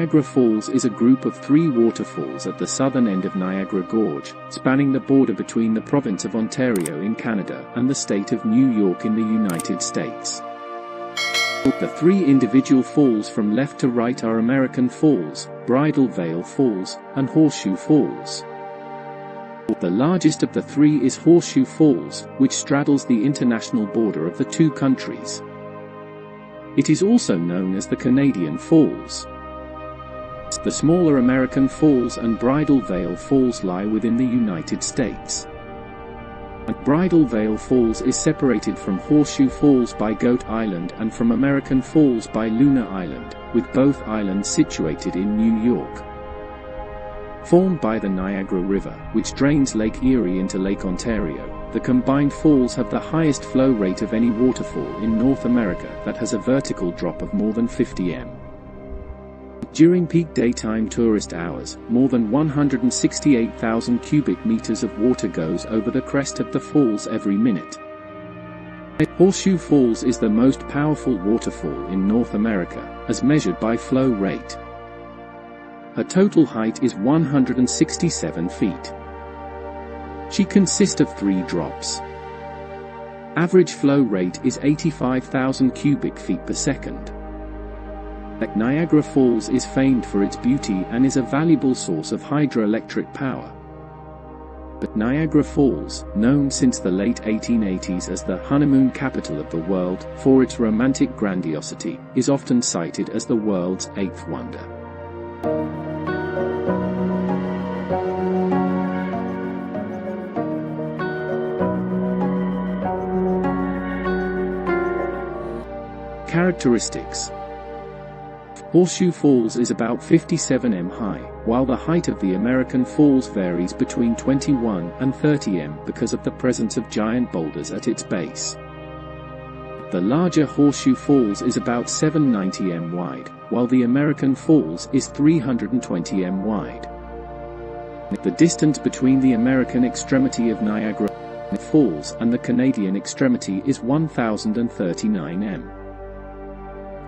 Niagara Falls is a group of 3 waterfalls at the southern end of Niagara Gorge, spanning the border between the province of Ontario in Canada and the state of New York in the United States. The 3 individual falls from left to right are American Falls, Bridal Veil Falls, and Horseshoe Falls. The largest of the 3 is Horseshoe Falls, which straddles the international border of the 2 countries. It is also known as the Canadian Falls. The smaller American Falls and Bridal Veil Falls lie within the United States. Bridal Veil Falls is separated from Horseshoe Falls by Goat Island and from American Falls by Luna Island, with both islands situated in New York. Formed by the Niagara River, which drains Lake Erie into Lake Ontario, the combined falls have the highest flow rate of any waterfall in North America that has a vertical drop of more than 50 m. During peak daytime tourist hours, more than 168,000 cubic meters of water goes over the crest of the falls every minute. Horseshoe Falls is the most powerful waterfall in North America, as measured by flow rate. Her total height is 167 feet. She consists of 3 drops. Average flow rate is 85,000 cubic feet per second. Niagara Falls is famed for its beauty and is a valuable source of hydroelectric power. But Niagara Falls, known since the late 1880s as the honeymoon capital of the world for its romantic grandiosity, is often cited as the world's 8th wonder. Characteristics. Horseshoe Falls is about 57 m high, while the height of the American Falls varies between 21 and 30 m because of the presence of giant boulders at its base. The larger Horseshoe Falls is about 790 m wide, while the American Falls is 320 m wide. The distance between the American extremity of Niagara Falls and the Canadian extremity is 1,039 m.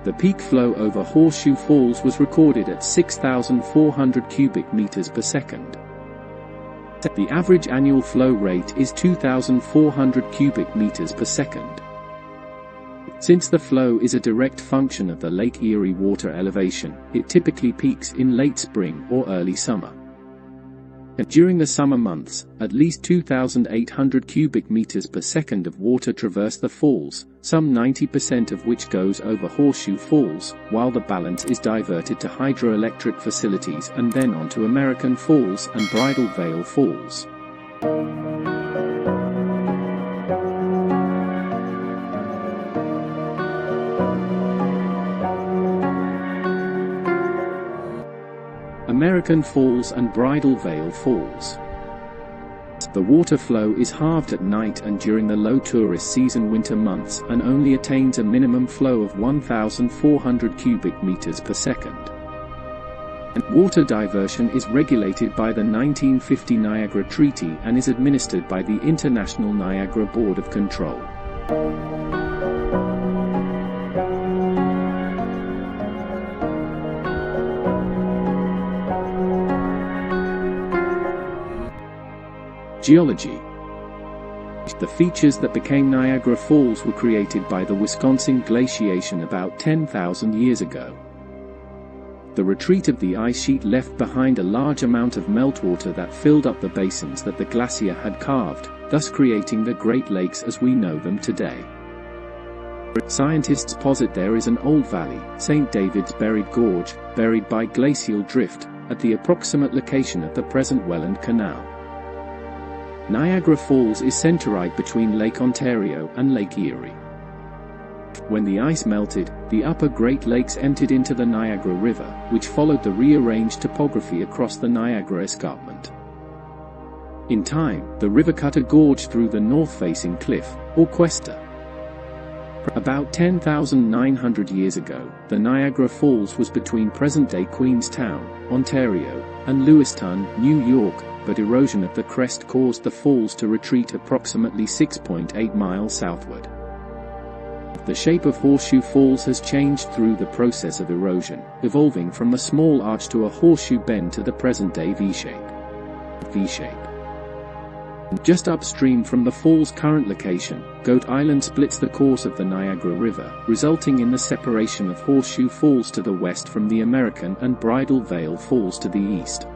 The peak flow over Horseshoe Falls was recorded at 6,400 cubic meters per second. The average annual flow rate is 2,400 cubic meters per second. Since the flow is a direct function of the Lake Erie water elevation, it typically peaks in late spring or early summer. During the summer months, at least 2,800 cubic meters per second of water traverse the falls, some 90% of which goes over Horseshoe Falls, while the balance is diverted to hydroelectric facilities and then onto American Falls and Bridal Veil Falls. American Falls and Bridal Veil Falls. The water flow is halved at night and during the low tourist season winter months and only attains a minimum flow of 1,400 cubic meters per second. Water diversion is regulated by the 1950 Niagara Treaty and is administered by the International Niagara Board of Control. Geology. The features that became Niagara Falls were created by the Wisconsin glaciation about 10,000 years ago. The retreat of the ice sheet left behind a large amount of meltwater that filled up the basins that the glacier had carved, thus creating the Great Lakes as we know them today. Scientists posit there is an old valley, St. David's Buried Gorge, buried by glacial drift, at the approximate location of the present Welland Canal. Niagara Falls is centered between Lake Ontario and Lake Erie. When the ice melted, the upper Great Lakes emptied into the Niagara River, which followed the rearranged topography across the Niagara Escarpment. In time, the river cut a gorge through the north-facing cliff, or cuesta. About 10,900 years ago, the Niagara Falls was between present-day Queenstown, Ontario, and Lewiston, New York, but erosion of the crest caused the falls to retreat approximately 6.8 miles southward. The shape of Horseshoe Falls has changed through the process of erosion, evolving from a small arch to a horseshoe bend to the present-day V-shape. Just upstream from the fall's current location, Goat Island splits the course of the Niagara River, resulting in the separation of Horseshoe Falls to the west from the American and Bridal Veil Falls to the east.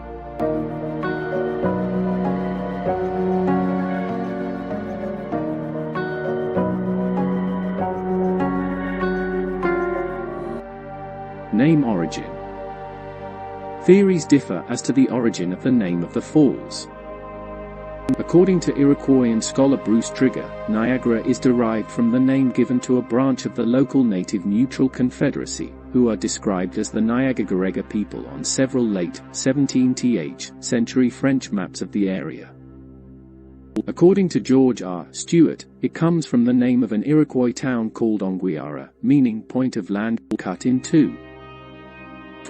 Name origin. Theories differ as to the origin of the name of the falls. According to Iroquoian scholar Bruce Trigger, Niagara is derived from the name given to a branch of the local native neutral confederacy, who are described as the Niagara people on several late 17th century French maps of the area. According to George R. Stewart, it comes from the name of an Iroquois town called Onguiara, meaning point of land cut in two.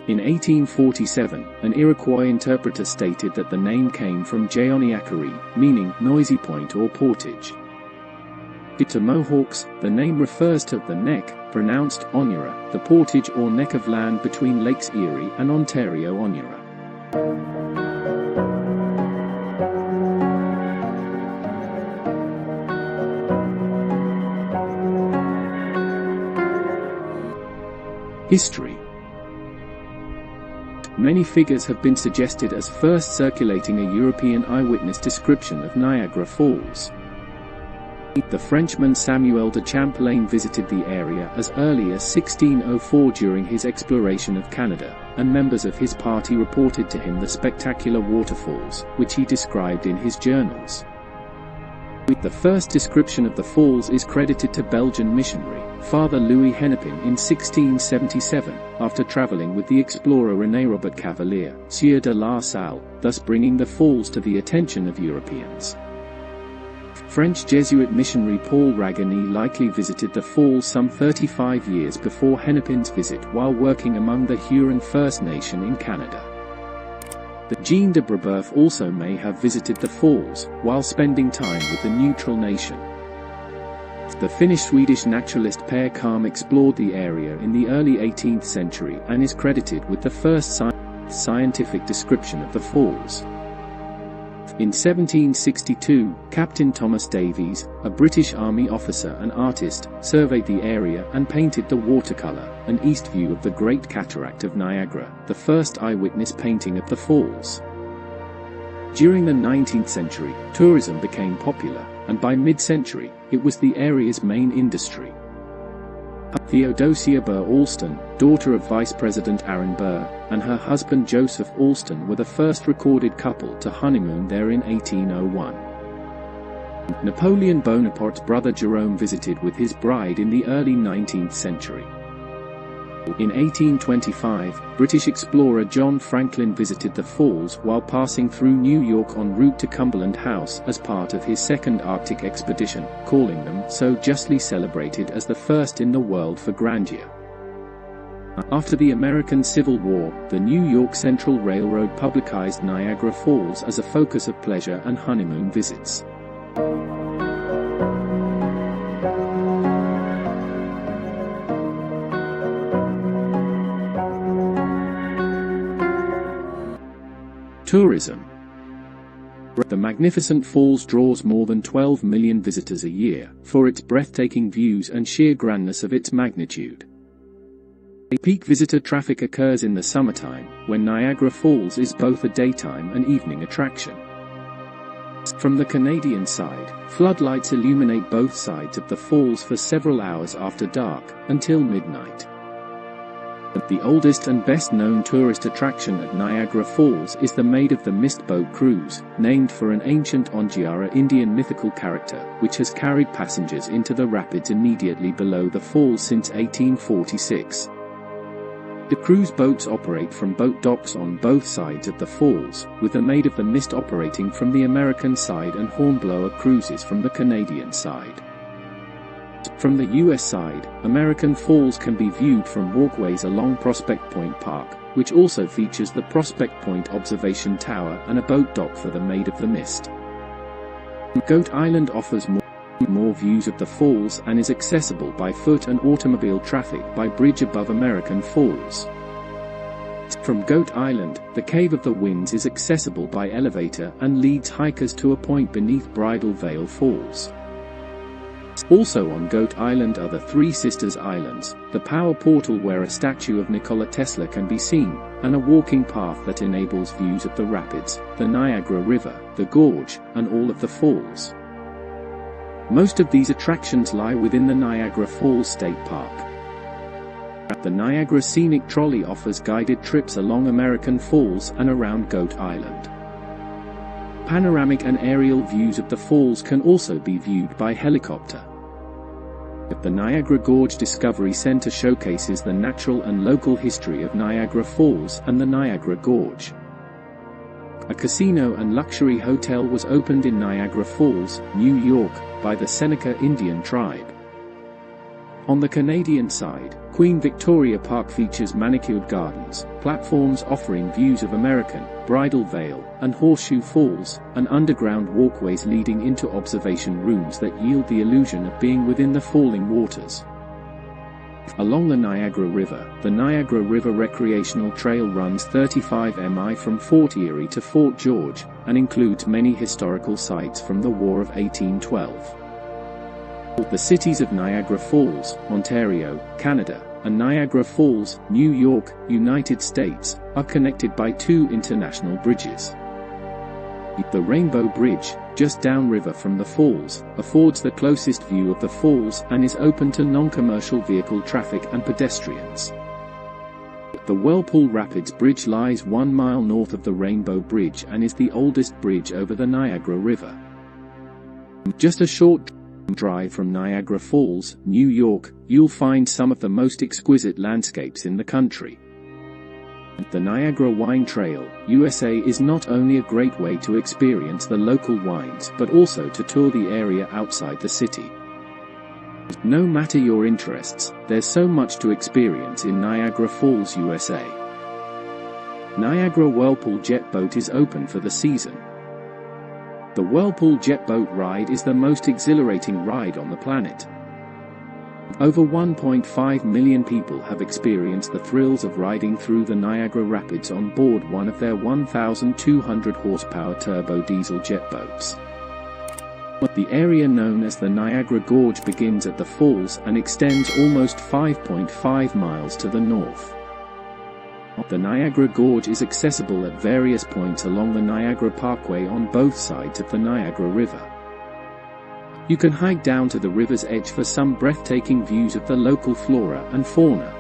In 1847, an Iroquois interpreter stated that the name came from Jeoniakari, meaning noisy point or portage. To Mohawks, the name refers to the neck, pronounced Onyara, the portage or neck of land between Lakes Erie and Ontario Onyara. History. Many figures have been suggested as first circulating a European eyewitness description of Niagara Falls. The Frenchman Samuel de Champlain visited the area as early as 1604 during his exploration of Canada, and members of his party reported to him the spectacular waterfalls, which he described in his journals. The first description of the falls is credited to Belgian missionary, Father Louis Hennepin in 1677, after traveling with the explorer René Robert Cavelier, Sieur de la Salle, thus bringing the falls to the attention of Europeans. French Jesuit missionary Paul Raguenet likely visited the falls some 35 years before Hennepin's visit while working among the Huron First Nation in Canada. The Jean de Brebeuf also may have visited the falls, while spending time with the neutral nation. The Finnish-Swedish naturalist Per Kalm explored the area in the early 18th century and is credited with the first scientific description of the falls. In 1762, Captain Thomas Davies, a British Army officer and artist, surveyed the area and painted the watercolor, an east view of the Great Cataract of Niagara, the first eyewitness painting of the falls. During the 19th century, tourism became popular, and by mid-century, it was the area's main industry. Theodosia Burr Alston, daughter of Vice President Aaron Burr, and her husband Joseph Alston were the first recorded couple to honeymoon there in 1801. Napoleon Bonaparte's brother Jerome visited with his bride in the early 19th century. In 1825, British explorer John Franklin visited the falls while passing through New York en route to Cumberland House as part of his second Arctic expedition, calling them so justly celebrated as the first in the world for grandeur. After the American Civil War, the New York Central Railroad publicized Niagara Falls as a focus of pleasure and honeymoon visits. Tourism. The magnificent falls draws more than 12 million visitors a year, for its breathtaking views and sheer grandness of its magnitude. Peak visitor traffic occurs in the summertime, when Niagara Falls is both a daytime and evening attraction. From the Canadian side, floodlights illuminate both sides of the falls for several hours after dark, until midnight. The oldest and best-known tourist attraction at Niagara Falls is the Maid of the Mist boat cruise, named for an ancient Ongiara Indian mythical character, which has carried passengers into the rapids immediately below the falls since 1846. The cruise boats operate from boat docks on both sides of the falls, with the Maid of the Mist operating from the American side and Hornblower cruises from the Canadian side. From the US side, American Falls can be viewed from walkways along Prospect Point Park, which also features the Prospect Point Observation Tower and a boat dock for the Maid of the Mist. Goat Island offers more views of the falls and is accessible by foot and automobile traffic by bridge above American Falls. From Goat Island, the Cave of the Winds is accessible by elevator and leads hikers to a point beneath Bridal Veil Falls. Also on Goat Island are the Three Sisters Islands, the power portal where a statue of Nikola Tesla can be seen, and a walking path that enables views of the rapids, the Niagara River, the gorge, and all of the falls. Most of these attractions lie within the Niagara Falls State Park. The Niagara Scenic Trolley offers guided trips along American Falls and around Goat Island. Panoramic and aerial views of the falls can also be viewed by helicopter. The Niagara Gorge Discovery Center showcases the natural and local history of Niagara Falls and the Niagara Gorge. A casino and luxury hotel was opened in Niagara Falls, New York, by the Seneca Indian tribe. On the Canadian side, Queen Victoria Park features manicured gardens, platforms offering views of American, Bridal Veil, and Horseshoe Falls, and underground walkways leading into observation rooms that yield the illusion of being within the falling waters. Along the Niagara River, the Niagara River Recreational Trail runs 35 mi from Fort Erie to Fort George, and includes many historical sites from the War of 1812. The cities of Niagara Falls, Ontario, Canada, and Niagara Falls, New York, United States, are connected by two international bridges. The Rainbow Bridge, just downriver from the falls, affords the closest view of the falls and is open to non-commercial vehicle traffic and pedestrians. The Whirlpool Rapids Bridge lies 1 mile north of the Rainbow Bridge and is the oldest bridge over the Niagara River. Just a short drive from Niagara Falls, New York, you'll find some of the most exquisite landscapes in the country. The Niagara Wine Trail, USA is not only a great way to experience the local wines but also to tour the area outside the city. No matter your interests, there's so much to experience in Niagara Falls, USA. Niagara Whirlpool Jet Boat is open for the season. The Whirlpool Jet Boat ride is the most exhilarating ride on the planet. Over 1.5 million people have experienced the thrills of riding through the Niagara Rapids on board one of their 1,200 horsepower turbo diesel jet boats. The area known as the Niagara Gorge begins at the falls and extends almost 5.5 miles to the north. The Niagara Gorge is accessible at various points along the Niagara Parkway on both sides of the Niagara River. You can hike down to the river's edge for some breathtaking views of the local flora and fauna.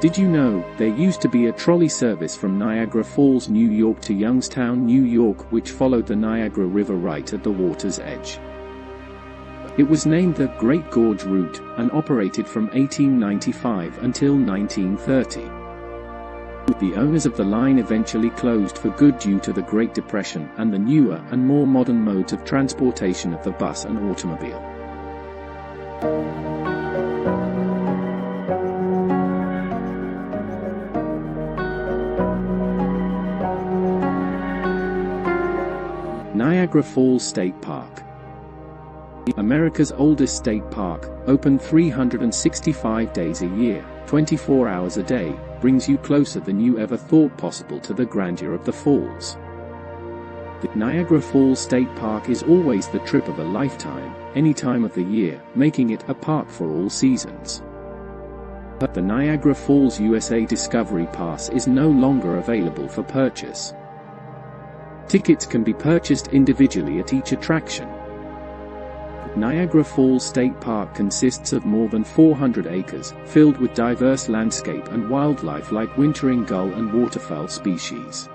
Did you know, there used to be a trolley service from Niagara Falls, New York to Youngstown, New York, which followed the Niagara River right at the water's edge. It was named the Great Gorge Route, and operated from 1895 until 1930. The owners of the line eventually closed for good due to the Great Depression and the newer and more modern modes of transportation of the bus and automobile. Niagara Falls State Park. America's oldest state park, open 365 days a year, 24 hours a day, brings you closer than you ever thought possible to the grandeur of the falls. The Niagara Falls State Park is always the trip of a lifetime, any time of the year, making it a park for all seasons. But the Niagara Falls USA Discovery Pass is no longer available for purchase. Tickets can be purchased individually at each attraction. Niagara Falls State Park consists of more than 400 acres, filled with diverse landscape and wildlife like wintering gull and waterfowl species.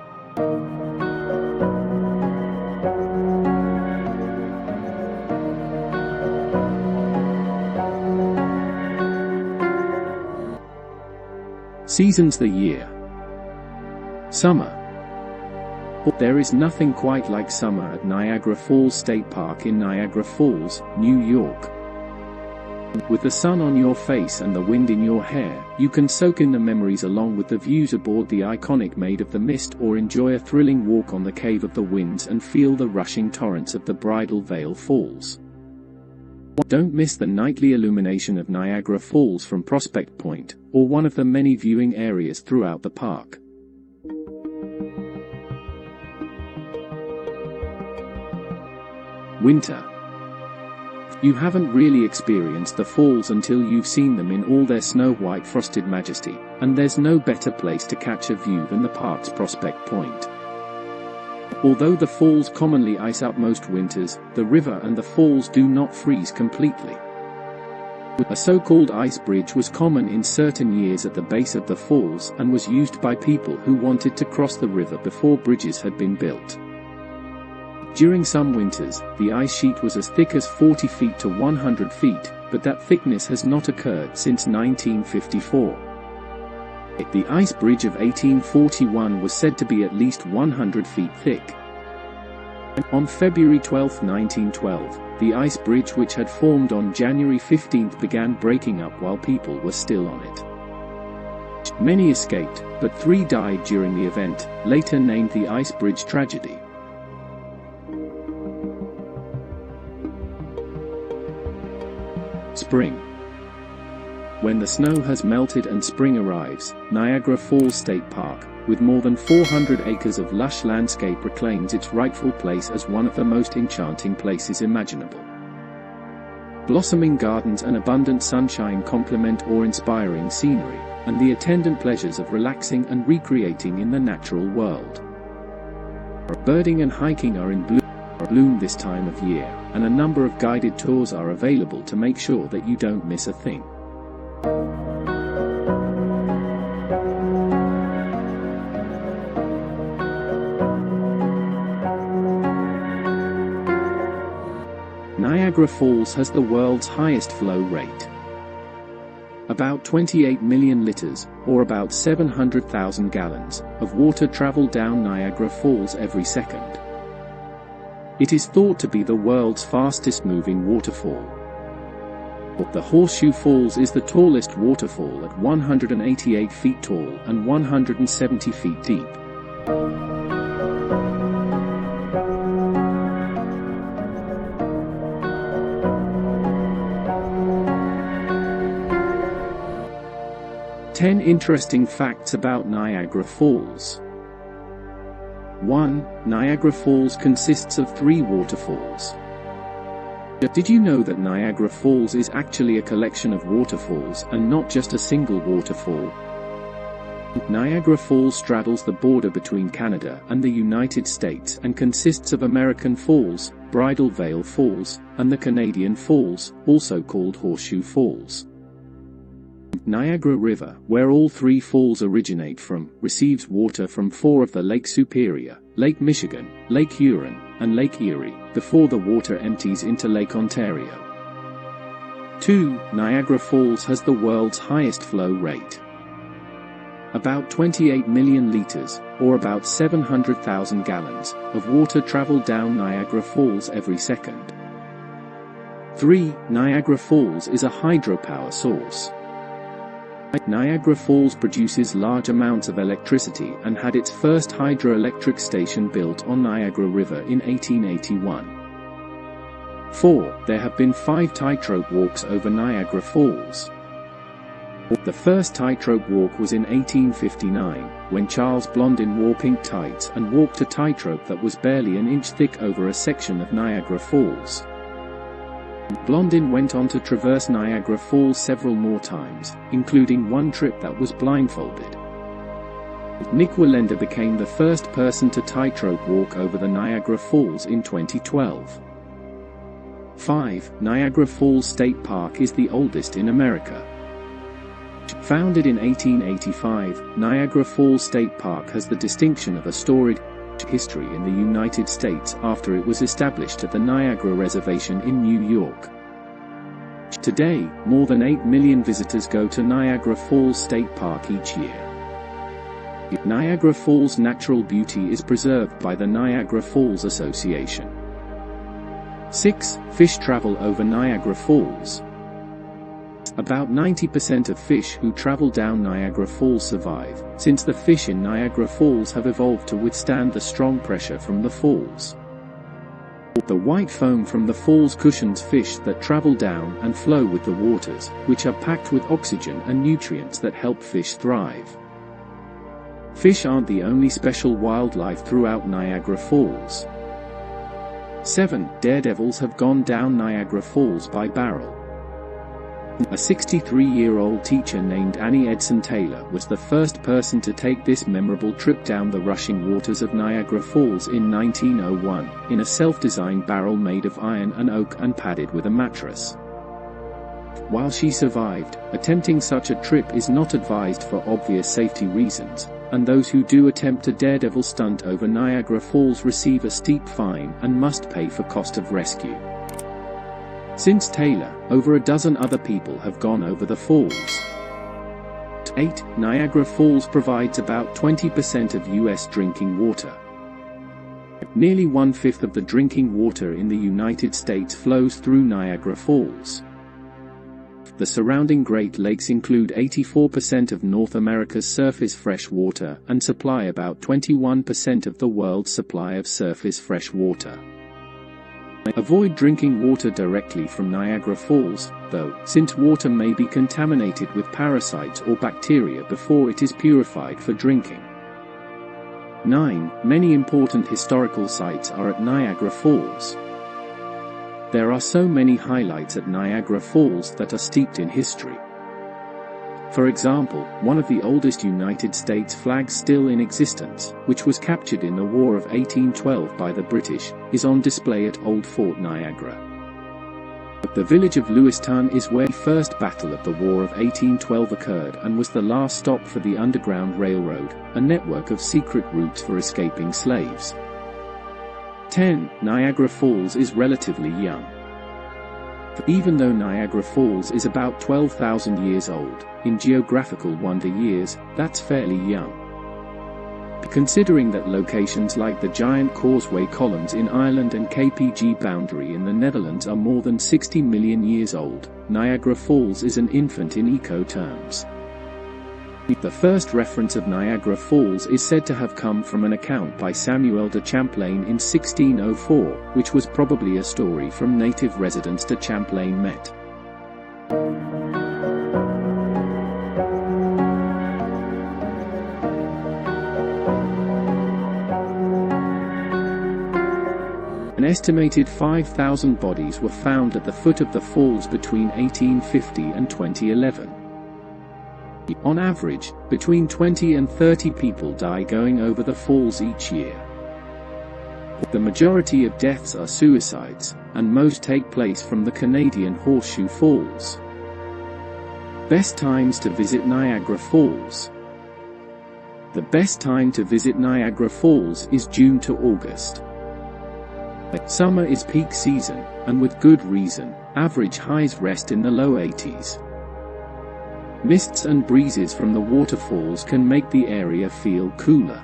Seasons the year. Summer. There is nothing quite like summer at Niagara Falls State Park in Niagara Falls, New York. With the sun on your face and the wind in your hair, you can soak in the memories along with the views aboard the iconic Maid of the Mist, or enjoy a thrilling walk on the Cave of the Winds and feel the rushing torrents of the Bridal Veil Falls. Don't miss the nightly illumination of Niagara Falls from Prospect Point, or one of the many viewing areas throughout the park. Winter. You haven't really experienced the falls until you've seen them in all their snow-white frosted majesty, and there's no better place to catch a view than the park's Prospect Point. Although the falls commonly ice up most winters, the river and the falls do not freeze completely. A so-called ice bridge was common in certain years at the base of the falls and was used by people who wanted to cross the river before bridges had been built. During some winters, the ice sheet was as thick as 40 feet to 100 feet, but that thickness has not occurred since 1954. The ice bridge of 1841 was said to be at least 100 feet thick. On February 12, 1912, the ice bridge which had formed on January 15 began breaking up while people were still on it. Many escaped, but 3 died during the event, later named the Ice Bridge Tragedy. Spring. When the snow has melted and spring arrives, Niagara Falls State Park, with more than 400 acres of lush landscape, reclaims its rightful place as one of the most enchanting places imaginable. Blossoming gardens and abundant sunshine complement awe-inspiring scenery, and the attendant pleasures of relaxing and recreating in the natural world. Birding and hiking are in bloom this time of year, and a number of guided tours are available to make sure that you don't miss a thing. Niagara Falls has the world's highest flow rate. About 28 million liters, or about 700,000 gallons, of water travel down Niagara Falls every second. It is thought to be the world's fastest moving waterfall. The Horseshoe Falls is the tallest waterfall at 188 feet tall and 170 feet deep. Ten interesting facts about Niagara Falls. 1. Niagara Falls consists of 3 waterfalls. Did you know that Niagara Falls is actually a collection of waterfalls and not just a single waterfall? Niagara Falls straddles the border between Canada and the United States and consists of American Falls, Bridal Veil Falls, and the Canadian Falls, also called Horseshoe Falls. Niagara River, where all 3 falls originate from, receives water from 4 of the Lake Superior, Lake Michigan, Lake Huron, and Lake Erie, before the water empties into Lake Ontario. 2. Niagara Falls has the world's highest flow rate. About 28 million liters, or about 700,000 gallons, of water travel down Niagara Falls every second. 3. Niagara Falls is a hydropower source. Niagara Falls produces large amounts of electricity and had its first hydroelectric station built on Niagara River in 1881. 4. There have been 5 tightrope walks over Niagara Falls. The first tightrope walk was in 1859, when Charles Blondin wore pink tights and walked a tightrope that was barely an inch thick over a section of Niagara Falls. Blondin went on to traverse Niagara Falls several more times, including one trip that was blindfolded. Nick Wallenda became the first person to tightrope walk over the Niagara Falls in 2012. 5. Niagara Falls State Park is the oldest in America. Founded in 1885, Niagara Falls State Park has the distinction of a storied history in the United States after it was established at the Niagara Reservation in New York. Today, more than 8 million visitors go to Niagara Falls State Park each year. Niagara Falls' natural beauty is preserved by the Niagara Falls Association. 6. Fish travel over Niagara Falls. About 90% of fish who travel down Niagara Falls survive, since the fish in Niagara Falls have evolved to withstand the strong pressure from the falls. The white foam from the falls cushions fish that travel down and flow with the waters, which are packed with oxygen and nutrients that help fish thrive. Fish aren't the only special wildlife throughout Niagara Falls. 7 daredevils have gone down Niagara Falls by barrel. A 63-year-old teacher named Annie Edson Taylor was the first person to take this memorable trip down the rushing waters of Niagara Falls in 1901, in a self-designed barrel made of iron and oak and padded with a mattress. While she survived, attempting such a trip is not advised for obvious safety reasons, and those who do attempt a daredevil stunt over Niagara Falls receive a steep fine and must pay for cost of rescue. Since Taylor, over a dozen other people have gone over the falls. 8. Niagara Falls provides about 20% of U.S. drinking water. Nearly 1/5 of the drinking water in the United States flows through Niagara Falls. The surrounding Great Lakes include 84% of North America's surface fresh water and supply about 21% of the world's supply of surface fresh water. Avoid drinking water directly from Niagara Falls, though, since water may be contaminated with parasites or bacteria before it is purified for drinking. 9. Many important historical sites are at Niagara Falls. There are so many highlights at Niagara Falls that are steeped in history. For example, one of the oldest United States flags still in existence, which was captured in the War of 1812 by the British, is on display at Old Fort Niagara. The village of Lewiston is where the first battle of the War of 1812 occurred and was the last stop for the Underground Railroad, a network of secret routes for escaping slaves. 10. Niagara Falls is relatively young. Even though Niagara Falls is about 12,000 years old, in geographical wonder years, that's fairly young. Considering that locations like the giant causeway columns in Ireland and KPG boundary in the Netherlands are more than 60 million years old, Niagara Falls is an infant in eco terms. The first reference of Niagara Falls is said to have come from an account by Samuel de Champlain in 1604, which was probably a story from native residents de Champlain met. An estimated 5,000 bodies were found at the foot of the falls between 1850 and 2011. On average, between 20 and 30 people die going over the falls each year. The majority of deaths are suicides, and most take place from the Canadian Horseshoe Falls. Best times to visit Niagara Falls. The best time to visit Niagara Falls is June to August. Summer is peak season, and with good reason. Average highs rest in the low 80s. Mists and breezes from the waterfalls can make the area feel cooler.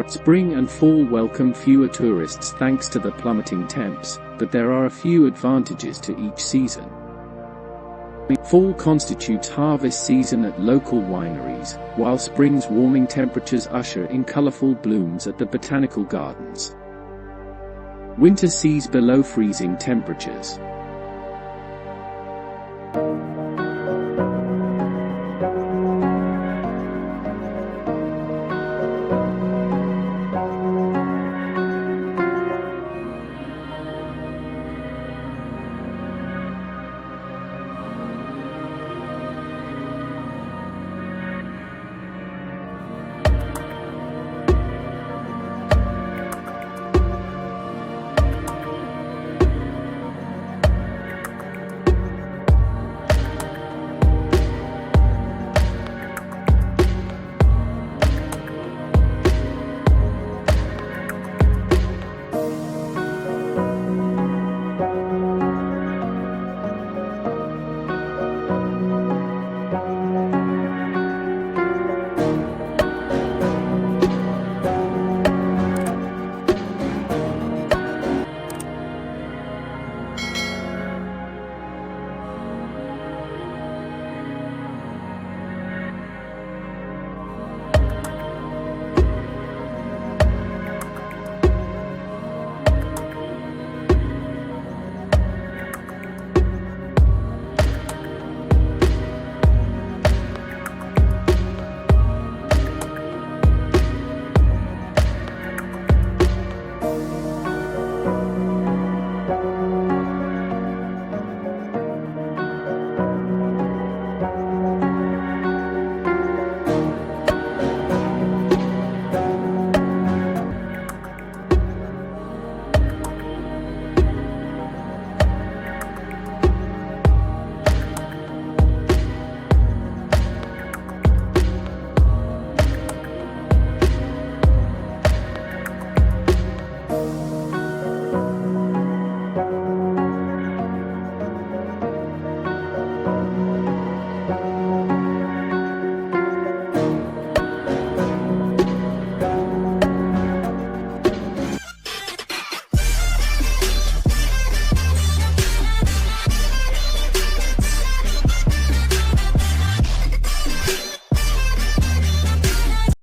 Spring and fall welcome fewer tourists thanks to the plummeting temps, but there are a few advantages to each season. Fall constitutes harvest season at local wineries, while spring's warming temperatures usher in colorful blooms at the botanical gardens. Winter sees below freezing temperatures.